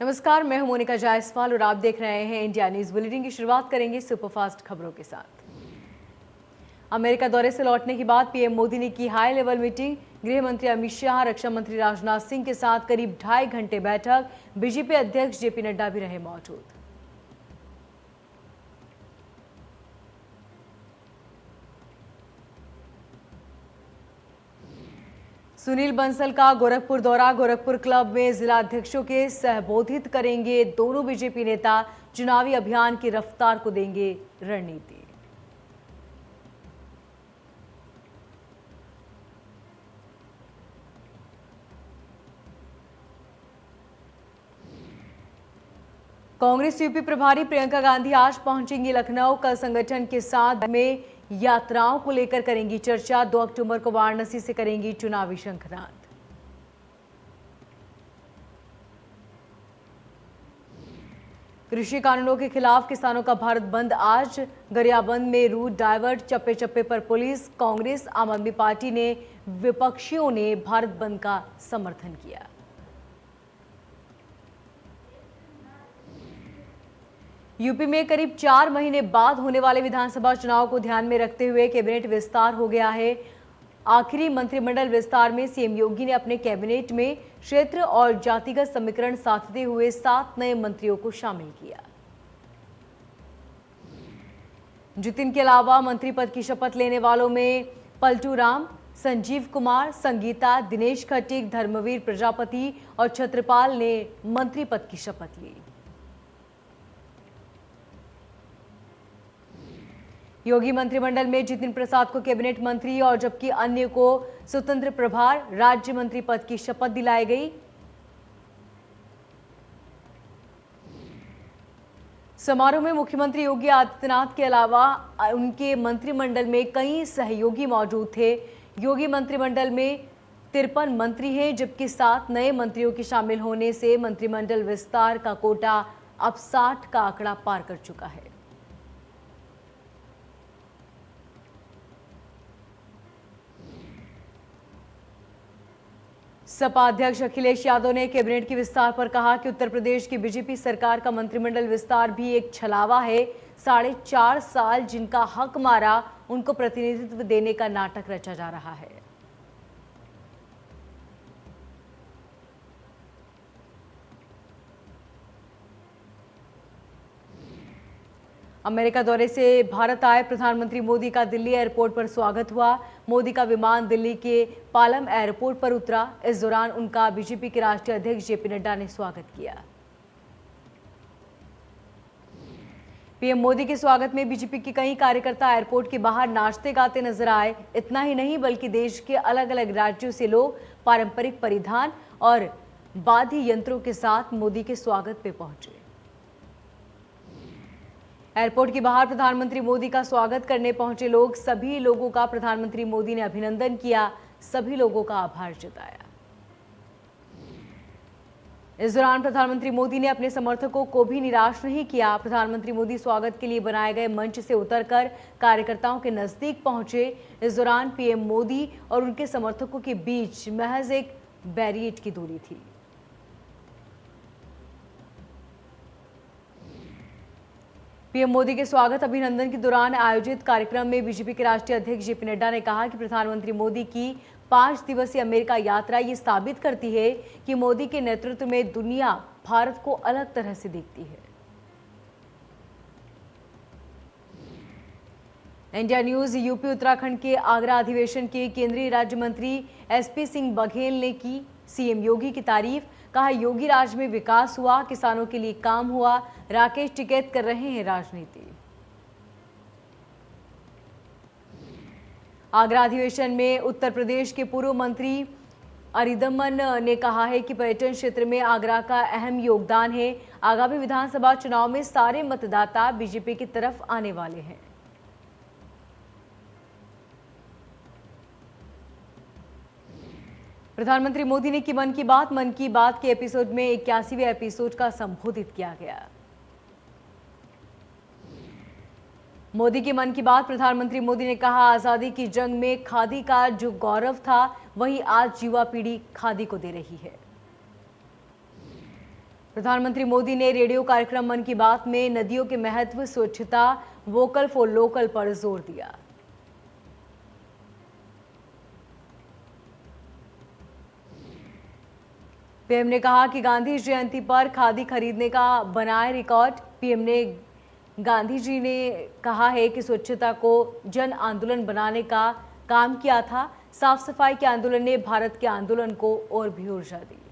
नमस्कार, मैं हूं मोनिका जायसवाल और आप देख रहे हैं इंडिया न्यूज बुलेटिन की शुरुआत करेंगे सुपरफास्ट खबरों के साथ। अमेरिका दौरे से लौटने के बाद पीएम मोदी ने की हाई लेवल मीटिंग। गृह मंत्री अमित शाह, रक्षा मंत्री राजनाथ सिंह के साथ करीब 2.5 घंटे बैठक। बीजेपी अध्यक्ष जेपी नड्डा भी रहे मौजूद। सुनील बंसल का गोरखपुर दौरा। गोरखपुर क्लब में जिलाध्यक्षों के संबोधित करेंगे दोनों बीजेपी नेता। चुनावी अभियान की रफ्तार को देंगे रणनीति। कांग्रेस यूपी प्रभारी प्रियंका गांधी आज पहुंचेंगी लखनऊ। कल संगठन के साथ में यात्राओं को लेकर करेंगी चर्चा। 2 अक्टूबर को वाराणसी से करेंगी चुनावी शंखनाद। कृषि कानूनों के खिलाफ किसानों का भारत बंद आज। गरियाबंद में रूट डाइवर्ट, चप्पे चप्पे पर पुलिस। कांग्रेस, आम आदमी पार्टी ने विपक्षियों ने भारत बंद का समर्थन किया। यूपी में करीब 4 महीने बाद होने वाले विधानसभा चुनाव को ध्यान में रखते हुए कैबिनेट विस्तार हो गया है। आखिरी मंत्रिमंडल विस्तार में सीएम योगी ने अपने कैबिनेट में क्षेत्र और जातिगत समीकरण साधते हुए 7 नए मंत्रियों को शामिल किया। जितिन के अलावा मंत्री पद की शपथ लेने वालों में पलटू राम, संजीव कुमार, संगीता, दिनेश खटीक, धर्मवीर प्रजापति और छत्रपाल ने मंत्री पद की शपथ ली। योगी मंत्रिमंडल में जितिन प्रसाद को कैबिनेट मंत्री और जबकि अन्य को स्वतंत्र प्रभार राज्य मंत्री पद की शपथ दिलाई गई। समारोह में मुख्यमंत्री योगी आदित्यनाथ के अलावा उनके मंत्रिमंडल में कई सहयोगी मौजूद थे। योगी मंत्रिमंडल में 53 मंत्री हैं, जबकि 7 नए मंत्रियों के शामिल होने से मंत्रिमंडल विस्तार का कोटा अब 60 का आंकड़ा पार कर चुका है। सपा अध्यक्ष अखिलेश यादव ने कैबिनेट के विस्तार पर कहा कि उत्तर प्रदेश की बीजेपी सरकार का मंत्रिमंडल विस्तार भी एक छलावा है। 4.5 साल जिनका हक मारा उनको प्रतिनिधित्व देने का नाटक रचा जा रहा है। अमेरिका दौरे से भारत आए प्रधानमंत्री मोदी का दिल्ली एयरपोर्ट पर स्वागत हुआ। मोदी का विमान दिल्ली के पालम एयरपोर्ट पर उतरा। इस दौरान उनका बीजेपी के राष्ट्रीय अध्यक्ष जेपी नड्डा ने स्वागत किया। पीएम मोदी के स्वागत में बीजेपी के कई कार्यकर्ता एयरपोर्ट के बाहर नाचते गाते नजर आए। इतना ही नहीं बल्कि देश के अलग अलग राज्यों से लोग पारंपरिक परिधान और वाद्य यंत्रों के साथ मोदी के स्वागत पे पहुंचे। एयरपोर्ट के बाहर प्रधानमंत्री मोदी का स्वागत करने पहुंचे लोग, सभी लोगों का प्रधानमंत्री मोदी ने अभिनंदन किया, सभी लोगों का आभार जताया। इस दौरान प्रधानमंत्री मोदी ने अपने समर्थकों को भी निराश नहीं किया। प्रधानमंत्री मोदी स्वागत के लिए बनाए गए मंच से उतरकर कार्यकर्ताओं के नजदीक पहुंचे। इस दौरान पीएम मोदी और उनके समर्थकों के बीच महज एक बैरिकेड की दूरी थी। पीएम मोदी के स्वागत अभिनंदन के दौरान आयोजित कार्यक्रम में बीजेपी के राष्ट्रीय अध्यक्ष जेपी नड्डा ने कहा कि प्रधानमंत्री मोदी की 5 दिवसीय अमेरिका यात्रा ये साबित करती है कि मोदी के नेतृत्व में दुनिया भारत को अलग तरह से देखती है। इंडिया न्यूज यूपी उत्तराखंड के आगरा अधिवेशन के केंद्रीय राज्य मंत्री एसपी सिंह बघेल ने की सीएम योगी की तारीफ। कहा, योगी राज में विकास हुआ, किसानों के लिए काम हुआ। राकेश टिकैत कर रहे हैं राजनीति। आगरा अधिवेशन में उत्तर प्रदेश के पूर्व मंत्री अरिदमन ने कहा है कि पर्यटन क्षेत्र में आगरा का अहम योगदान है। आगामी विधानसभा चुनाव में सारे मतदाता बीजेपी की तरफ आने वाले हैं। प्रधानमंत्री मोदी ने की मन की बात के एपिसोड में 81वें एपिसोड का संबोधित किया गया। मोदी की मन की बात प्रधानमंत्री मोदी ने कहा, आजादी की जंग में खादी का जो गौरव था वही आज युवा पीढ़ी खादी को दे रही है। प्रधानमंत्री मोदी ने रेडियो कार्यक्रम मन की बात में नदियों के महत्व, स्वच्छता, वोकल फॉर लोकल पर जोर दिया। पीएम ने कहा कि गांधी जयंती पर खादी खरीदने का बनाए रिकॉर्ड। पीएम ने गांधी जी ने कहा है कि स्वच्छता को जन आंदोलन बनाने का काम किया था। साफ सफाई के आंदोलन ने भारत के आंदोलन को और भी ऊर्जा दी।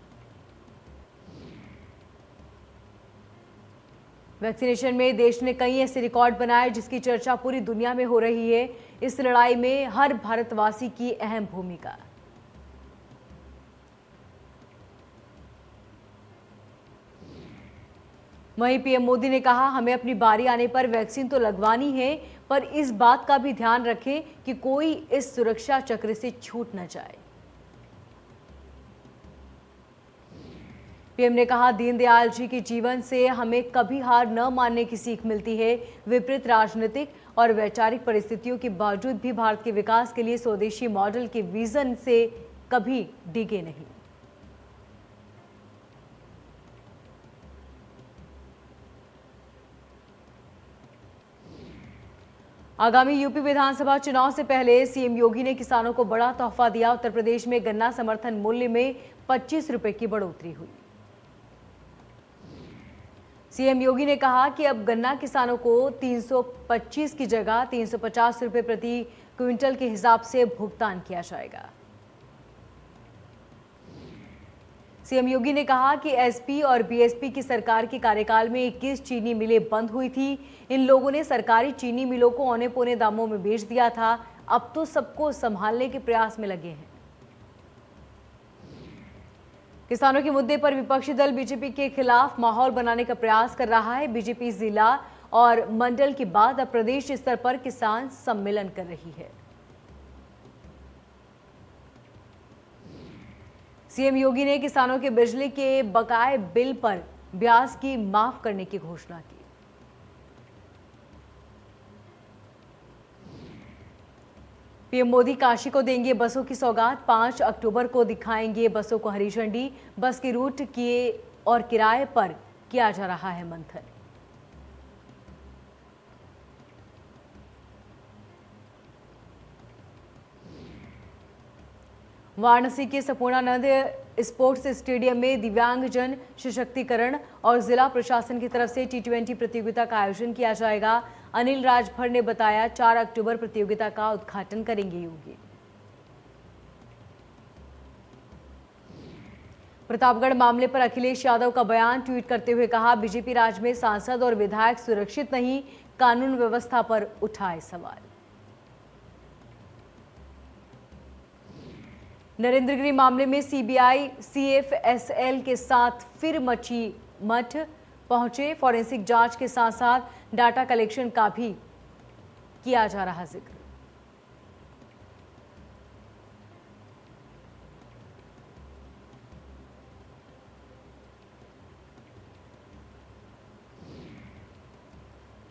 वैक्सीनेशन में देश ने कई ऐसे रिकॉर्ड बनाए जिसकी चर्चा पूरी दुनिया में हो रही है। इस लड़ाई में हर भारतवासी की अहम भूमिका। वहीं पीएम मोदी ने कहा, हमें अपनी बारी आने पर वैक्सीन तो लगवानी है, पर इस बात का भी ध्यान रखें कि कोई इस सुरक्षा चक्र से छूट न जाए। पीएम ने कहा, दीनदयाल जी के जीवन से हमें कभी हार न मानने की सीख मिलती है। विपरीत राजनीतिक और वैचारिक परिस्थितियों के बावजूद भी भारत के विकास के लिए स्वदेशी मॉडल के विजन से कभी डिगे नहीं। आगामी यूपी विधानसभा चुनाव से पहले सीएम योगी ने किसानों को बड़ा तोहफा दिया। उत्तर प्रदेश में गन्ना समर्थन मूल्य में 25 रुपए की बढ़ोतरी हुई। सीएम योगी ने कहा कि अब गन्ना किसानों को 325 की जगह 350 रुपए प्रति क्विंटल के हिसाब से भुगतान किया जाएगा। सीएम योगी ने कहा कि एसपी और बीएसपी की सरकार के कार्यकाल में 21 चीनी मिलें बंद हुई थी। इन लोगों ने सरकारी चीनी मिलों को औने पौने दामों में बेच दिया था। अब तो सबको संभालने के प्रयास में लगे हैं। किसानों के मुद्दे पर विपक्षी दल बीजेपी के खिलाफ माहौल बनाने का प्रयास कर रहा है। बीजेपी जिला और मंडल के बाद अब प्रदेश स्तर पर किसान सम्मेलन कर रही है। सीएम योगी ने किसानों के बिजली के बकाए बिल पर ब्याज की माफ करने की घोषणा की। पीएम मोदी काशी को देंगे बसों की सौगात। 5 अक्टूबर को दिखाएंगे बसों को हरी झंडी। बस की रूट किए और किराए पर किया जा रहा है मंथन। वाराणसी के सपूर्णानंद स्पोर्ट्स स्टेडियम में दिव्यांगजन सशक्तिकरण और जिला प्रशासन की तरफ से T20 प्रतियोगिता का आयोजन किया जाएगा। अनिल राजभर ने बताया, 4 अक्टूबर प्रतियोगिता का उद्घाटन करेंगे योगी। प्रतापगढ़ मामले पर अखिलेश यादव का बयान ट्वीट करते हुए कहा, बीजेपी राज में सांसद और विधायक सुरक्षित नहीं, कानून व्यवस्था पर उठाए सवाल। नरेंद्रगिरी मामले में सीबीआई CFSL के साथ फिर मची मठ। पहुंचे फॉरेंसिक जांच के साथ साथ डाटा कलेक्शन का भी किया जा रहा जिक्र।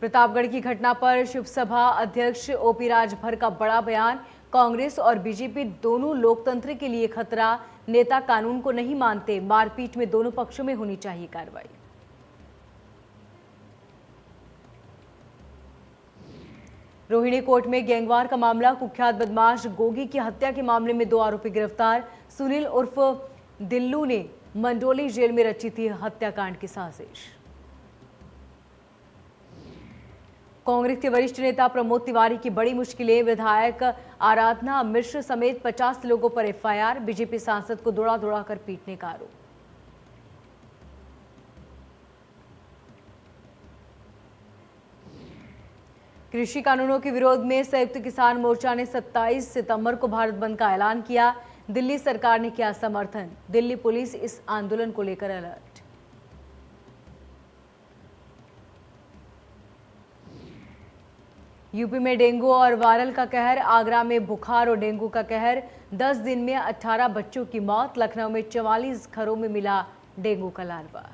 प्रतापगढ़ की घटना पर शिवसभा अध्यक्ष OP राजभर का बड़ा बयान। कांग्रेस और बीजेपी दोनों लोकतंत्र के लिए खतरा। नेता कानून को नहीं मानते। मारपीट में दोनों पक्षों में होनी चाहिए कार्रवाई। रोहिणी कोर्ट में गैंगवार का मामला। कुख्यात बदमाश गोगी की हत्या के मामले में 2 आरोपी गिरफ्तार। सुनील उर्फ दिल्लू ने मंडोली जेल में रची थी हत्याकांड की साजिश। कांग्रेस के वरिष्ठ नेता प्रमोद तिवारी की बड़ी मुश्किलें। विधायक आराधना मिश्र समेत 50 लोगों पर FIR। बीजेपी सांसद को दौड़ा दौड़ा कर पीटने का आरोप। कृषि कानूनों के विरोध में संयुक्त किसान मोर्चा ने 27 सितंबर को भारत बंद का ऐलान किया। दिल्ली सरकार ने किया समर्थन। दिल्ली पुलिस इस आंदोलन को लेकर अलर्ट। यूपी में डेंगू और वायरल का कहर। आगरा में बुखार और डेंगू का कहर। 10 दिन में 18 बच्चों की मौत। लखनऊ में 44 घरों में मिला डेंगू का लार्वा।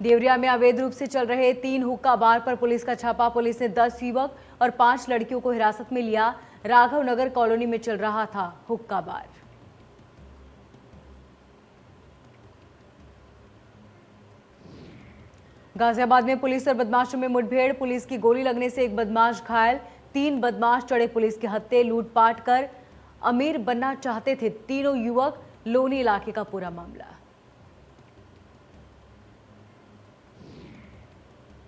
देवरिया में अवैध रूप से चल रहे 3 हुक्का बार पर पुलिस का छापा। पुलिस ने 10 युवक और 5 लड़कियों को हिरासत में लिया। राघव नगर कॉलोनी में चल रहा था हुक्का बार। गाजियाबाद में पुलिस और बदमाशों में मुठभेड़, पुलिस की गोली लगने से एक बदमाश घायल, 3 बदमाश चढ़े पुलिस के हत्थे, लूटपाट कर अमीर बनना चाहते थे तीनों युवक, लोनी इलाके का पूरा मामला।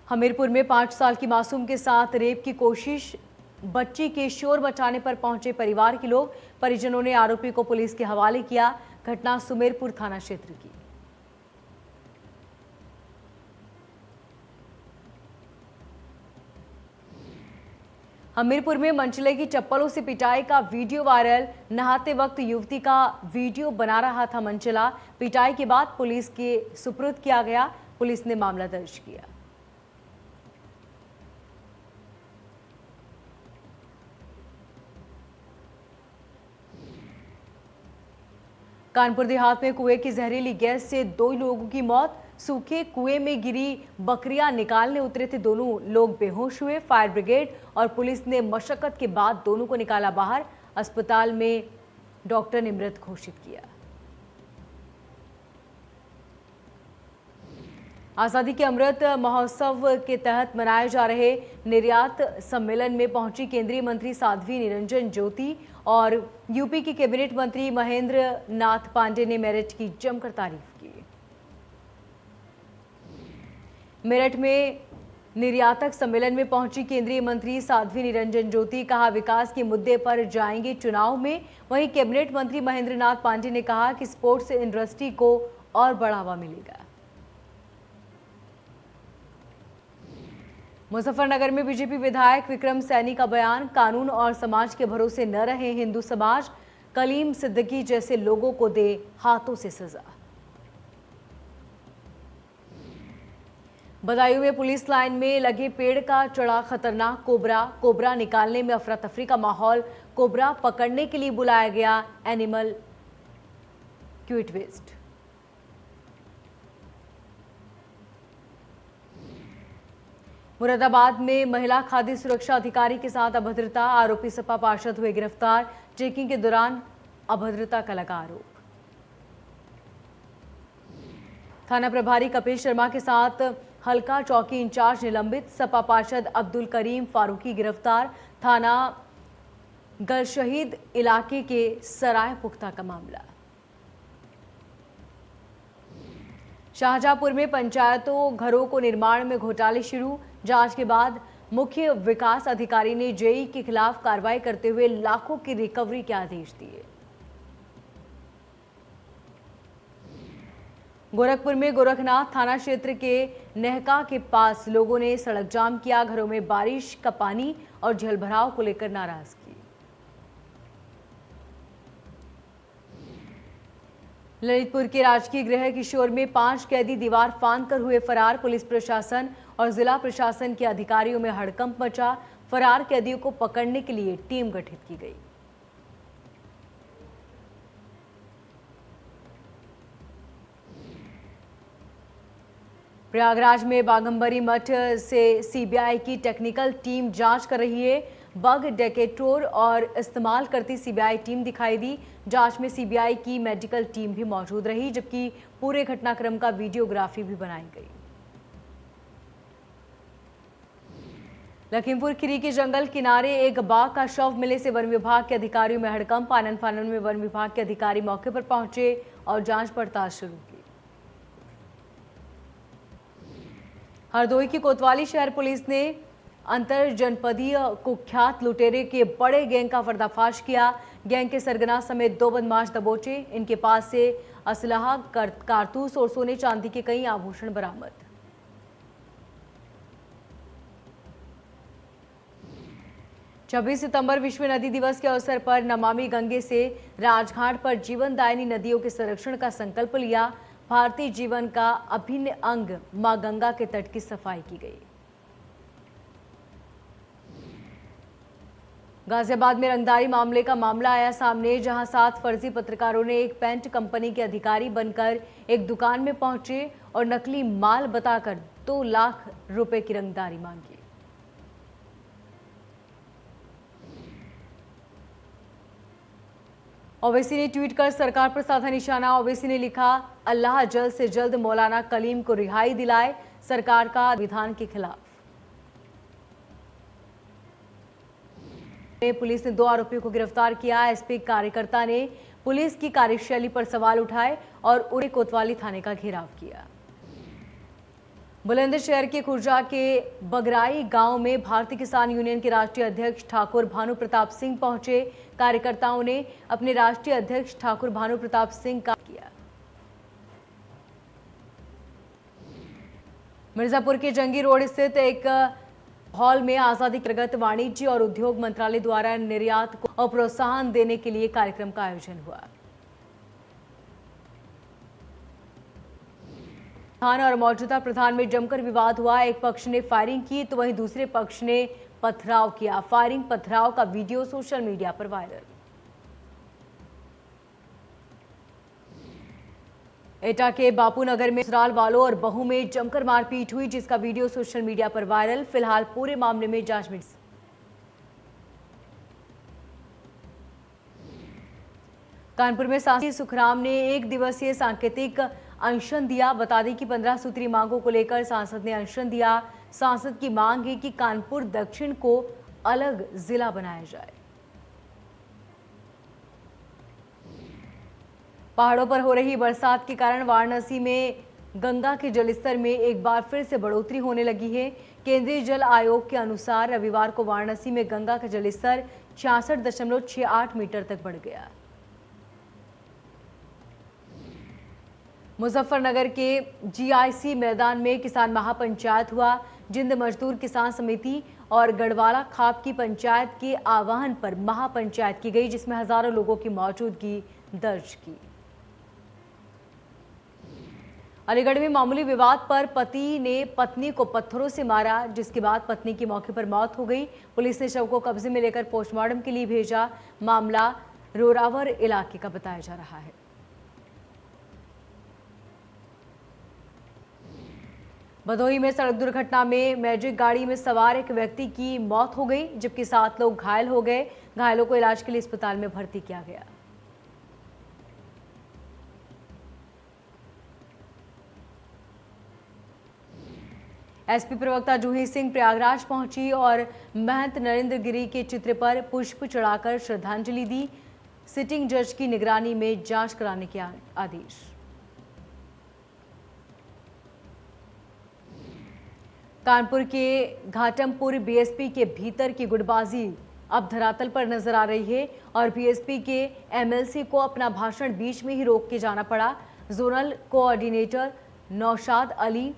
हमीरपुर में 5 साल की मासूम के साथ रेप की कोशिश, बच्ची के शोर मचाने पर पहुंचे परिवार के लोग, परिजनों ने आरोपी को पुलिस के हवाले किया। घटना सुमेरपुर थाना क्षेत्र की। हमीरपुर में मंचले की चप्पलों से पिटाई का वीडियो वायरल, नहाते वक्त युवती का वीडियो बना रहा था मंचला, पिटाई के बाद पुलिस के सुपुर्द किया गया, पुलिस ने मामला दर्ज किया। कानपुर देहात में कुएं की जहरीली गैस से 2 लोगों की मौत, सूखे कुएं में गिरी बकरियां निकालने उतरे थे दोनों लोग बेहोश हुए। फायर ब्रिगेड और पुलिस ने मशक्कत के बाद दोनों को निकाला बाहर, अस्पताल में डॉक्टर ने मृत घोषित किया। आजादी के अमृत महोत्सव के तहत मनाए जा रहे निर्यात सम्मेलन में पहुंची केंद्रीय मंत्री साध्वी निरंजन ज्योति और यूपी की कैबिनेट मंत्री महेंद्र नाथ पांडे ने मेरठ की जमकर तारीफ की। मेरठ में निर्यातक सम्मेलन में पहुंची केंद्रीय मंत्री साध्वी निरंजन ज्योति, कहा विकास के मुद्दे पर जाएंगे चुनाव में। वहीं कैबिनेट मंत्री महेंद्र नाथ पांडे ने कहा कि स्पोर्ट्स इंडस्ट्री को और बढ़ावा मिलेगा। मुजफ्फरनगर में बीजेपी विधायक विक्रम सैनी का बयान, कानून और समाज के भरोसे न रहे हिंदू समाज, कलीम सिद्दीकी जैसे लोगों को दे हाथों से सजा। बदायूं में पुलिस लाइन में लगे पेड़ का चढ़ा खतरनाक कोबरा निकालने में अफरा तफरी का माहौल, कोबरा पकड़ने के लिए बुलाया गया एनिमल क्यूटविस्ट। मुरादाबाद में महिला खाद्य सुरक्षा अधिकारी के साथ अभद्रता, आरोपी सपा पार्षद हुए गिरफ्तार, चेकिंग के दौरान अभद्रता का लगा आरोप। थाना प्रभारी कपिल शर्मा के साथ हल्का चौकी इंचार्ज निलंबित, सपा पार्षद अब्दुल करीम फारूकी गिरफ्तार, थाना गलशहीद इलाके के सराय पुख्ता का मामला। शाहजहांपुर में पंचायतों घरों को निर्माण में घोटाले शुरू, जांच के बाद मुख्य विकास अधिकारी ने जेई के खिलाफ कार्रवाई करते हुए लाखों की रिकवरी के आदेश दिए। गोरखपुर में गोरखनाथ थाना क्षेत्र के नहका के पास लोगों ने सड़क जाम किया, घरों में बारिश का पानी और जलभराव को लेकर नाराजगी। ललितपुर के राजकीय गृह किशोर में 5 कैदी दीवार फांदकर हुए फरार, पुलिस प्रशासन और जिला प्रशासन के अधिकारियों में हड़कंप मचा, फरार कैदियों को पकड़ने के लिए टीम गठित की गई। प्रयागराज में बाघंबरी मठ से सीबीआई की टेक्निकल टीम जांच कर रही है, बग डिटेक्टर और इस्तेमाल करती सीबीआई टीम दिखाई दी। जांच में सीबीआई की मेडिकल टीम भी मौजूद रही, जबकि पूरे घटनाक्रम का वीडियोग्राफी भी बनाई गई। लखीमपुर खीरी के जंगल किनारे एक बाघ का शव मिलने से वन विभाग के अधिकारियों में हड़कंप, आनन फानन में वन विभाग के अधिकारी मौके पर पहुंचे और जांच पड़ताल शुरू की। हरदोई की कोतवाली शहर पुलिस ने अंतर जनपदीय कुख्यात लुटेरे के बड़े गैंग का पर्दाफाश किया। गैंग के सरगना समेत 2 बदमाश दबोचे, इनके पास से असलहा, कारतूस और सोने चांदी के कई आभूषण बरामद। छब्बीस सितंबर विश्व नदी दिवस के अवसर पर नमामि गंगे से राजघाट पर जीवनदायिनी नदियों के संरक्षण का संकल्प लिया। भारतीय जीवन का अभिन्न अंग मां गंगा के तट की सफाई की गई। गाजियाबाद में रंगदारी मामले का मामला आया सामने, जहां 7 फर्जी पत्रकारों ने एक पेंट कंपनी के अधिकारी बनकर एक दुकान में पहुंचे और नकली माल बताकर 2 लाख रुपए की रंगदारी मांगी। ओवैसी ने ट्वीट कर सरकार पर साधा निशाना। ओवैसी ने लिखा, अल्लाह जल्द से जल्द मौलाना कलीम को रिहाई दिलाए, सरकार का विधान के खिलाफ। पुलिस ने 2 आरोपियों को गिरफ्तार किया। एसपी कार्यकर्ता ने पुलिस की कार्यशैली पर सवाल उठाए और उरे कोतवाली थाने का घेराव किया। बुलंदशहर के खुर्जा के बगराई गांव में भारतीय किसान यूनियन के राष्ट्रीय अध्यक्ष ठाकुर भानु प्रताप सिंह पहुंचे। कार्यकर्ताओं ने अपने राष्ट्रीय अध्यक्ष ठाकुर भानु प्रताप सिंह का किया। मिर्जापुर के जंगी रोड स्थित एक हॉल में आजादी के अंतर्गत वाणिज्य और उद्योग मंत्रालय द्वारा निर्यात को प्रोत्साहन देने के लिए कार्यक्रम का आयोजन हुआ। प्रधान और मौजूदा प्रधान में जमकर विवाद हुआ। एक पक्ष ने फायरिंग की तो वहीं दूसरे पक्ष ने पथराव किया। फायरिंग पथराव का वीडियो सोशल मीडिया पर वायरल। एटा के बापूनगर में ससुराल वालों और बहू में जमकर मारपीट हुई, जिसका वीडियो सोशल मीडिया पर वायरल। फिलहाल पूरे मामले में जांच में। कानपुर में सांसद सुखराम ने 1 दिवसीय सांकेतिक अनशन दिया। बता दें कि 15 सूत्री मांगों को लेकर सांसद ने अनशन दिया। सांसद की मांग है कि कानपुर दक्षिण को अलग जिला बनाया जाए। पहाड़ों पर हो रही बरसात के कारण वाराणसी में गंगा के जलस्तर में एक बार फिर से बढ़ोतरी होने लगी है। केंद्रीय जल आयोग के अनुसार रविवार को वाराणसी में गंगा का जलस्तर 66.68 मीटर तक बढ़ गया। मुजफ्फरनगर के जीआईसी मैदान में किसान महापंचायत हुआ। जिंद मजदूर किसान समिति और गढ़वाला खाप की पंचायत के आह्वान पर महापंचायत की गई, जिसमें हजारों लोगों की मौजूदगी दर्ज की। अलीगढ़ में मामूली विवाद पर पति ने पत्नी को पत्थरों से मारा, जिसके बाद पत्नी की मौके पर मौत हो गई। पुलिस ने शव को कब्जे में लेकर पोस्टमार्टम के लिए भेजा। मामला रोरावर इलाके का बताया जा रहा है। भदोही में सड़क दुर्घटना में मैजिक गाड़ी में सवार एक व्यक्ति की मौत हो गई, जबकि 7 लोग घायल हो गए। घायलों को इलाज के लिए अस्पताल में भर्ती किया गया। एसपी प्रवक्ता जूही सिंह प्रयागराज पहुंची और महंत नरेंद्र गिरी के चित्र पर पुष्प चढ़ाकर श्रद्धांजलि दी। सिटिंग जज की निगरानी में जांच कराने के आदेश। कानपुर के घाटमपुर बीएसपी के भीतर की गुटबाजी अब धरातल पर नजर आ रही है और बीएसपी के एमएलसी को अपना भाषण बीच में ही रोक के जाना पड़ा। Zonal coordinator Naushad Ali,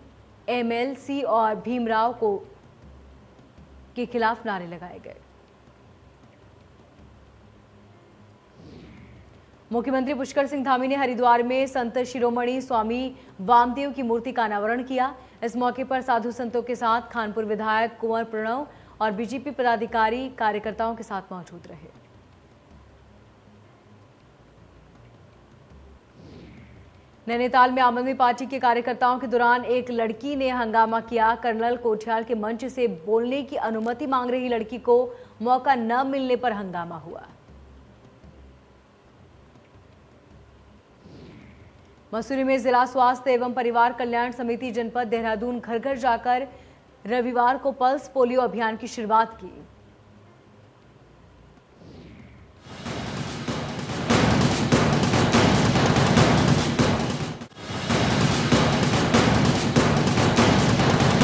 MLC और भीमराव को के खिलाफ नारे लगाए गए। मुख्यमंत्री पुष्कर सिंह धामी ने हरिद्वार में संत शिरोमणि स्वामी वामदेव की मूर्ति का अनावरण किया। इस मौके पर साधु संतों के साथ खानपुर विधायक कुंवर प्रणव और बीजेपी पदाधिकारी कार्यकर्ताओं के साथ मौजूद रहे। नैनीताल में आम आदमी पार्टी के कार्यकर्ताओं के दौरान एक लड़की ने हंगामा किया। कर्नल कोठियाल के मंच से बोलने की अनुमति मांग रही लड़की को मौका न मिलने पर हंगामा हुआ। मसूरी में जिला स्वास्थ्य एवं परिवार कल्याण समिति जनपद देहरादून घर घर जाकर रविवार को पल्स पोलियो अभियान की शुरुआत की।